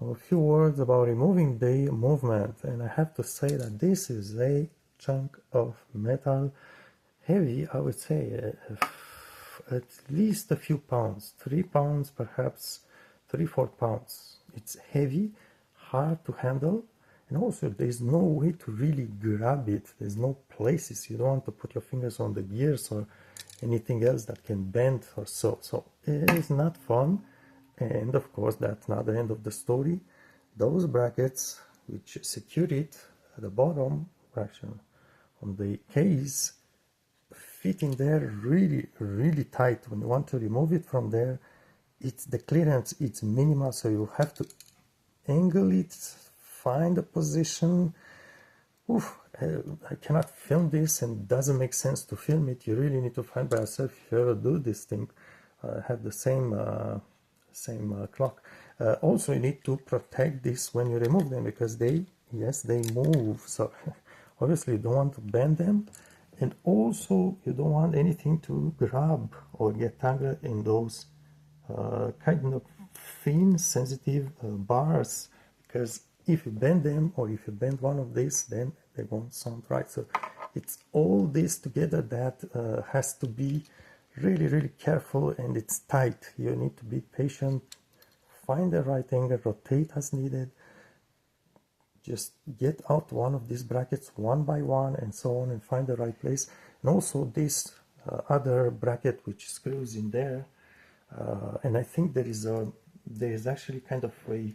A few words about removing the movement, and I have to say that this is a chunk of metal, heavy, I would say, at least a few pounds, 3 pounds, perhaps 3-4 pounds. It's heavy, hard to handle, and also there's no way to really grab it. There's no places. You don't want to put your fingers on the gears or anything else that can bend or so. So it is not fun. And of course, that's not the end of the story. Those brackets which secure it at the bottom, actually on the case, fit in there really, really tight. When you want to remove it from there, it's the clearance, it's minimal, so you have to angle it, find a position. Oof, I cannot film this, and it doesn't make sense to film it. You really need to find by yourself if you ever do this thing. Have the same clock. Also, you need to protect this when you remove them, because they move. So obviously you don't want to bend them, and also you don't want anything to grab or get tangled in those kind of thin, sensitive bars, because if you bend them, or if you bend one of these, then they won't sound right. So it's all this together that has to be really, really careful, and it's tight. You need to be patient, find the right angle, rotate as needed, just get out one of these brackets one by one, and so on, and find the right place. And also this other bracket which screws in there, and I think there is actually kind of a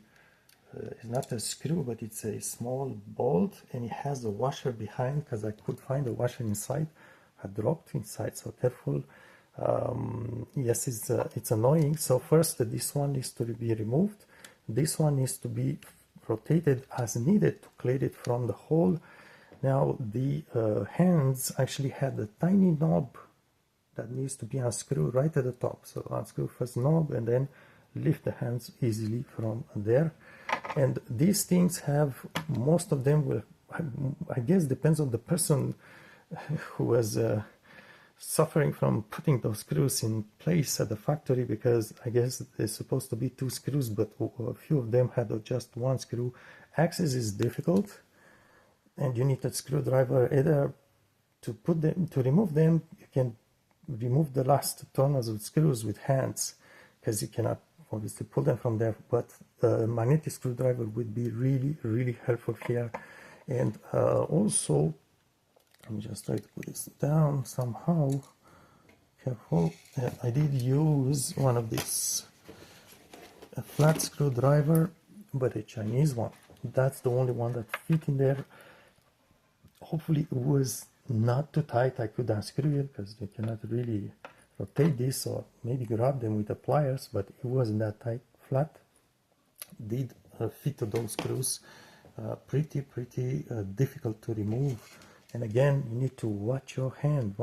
it's not a screw, but it's a small bolt, and it has a washer behind, because I could find a washer inside. I dropped inside, so careful. Yes, it's annoying. So first, this one needs to be removed. This one needs to be rotated as needed to clear it from the hole. Now the hands actually had a tiny knob that needs to be unscrewed right at the top. So unscrew first knob and then lift the hands easily from there. And these things have, most of them will, I guess depends on the person who was suffering from putting those screws in place at the factory, because I guess there's supposed to be 2 screws, but a few of them had just 1 screw. Access is difficult, and you need a screwdriver either to put them, to remove them. You can remove the last toners of screws with hands, because you cannot obviously pull them from there, but a magnetic screwdriver would be really, really helpful here. And also, let me just try to put this down somehow. Careful. I did use one of these, a flat screwdriver, but a Chinese one. That's the only one that fit in there. Hopefully it was not too tight. I could unscrew it, because you cannot really rotate this, or maybe grab them with the pliers, but it wasn't that tight. Flat did fit to those screws. Pretty difficult to remove. And again, you need to watch your hand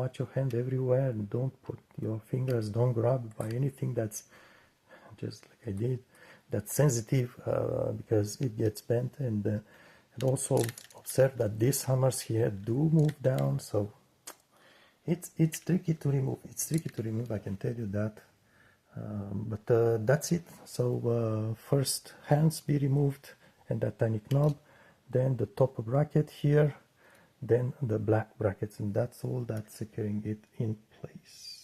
everywhere, and don't put your fingers, don't grab by anything that's, just like I did, that's sensitive, because it gets bent. And also observe that these hammers here do move down, so it's tricky to remove. It's tricky to remove, I can tell you that. But that's it. So first hands be removed, and that tiny knob, then the top bracket here, then the black brackets, and that's all that's securing it in place.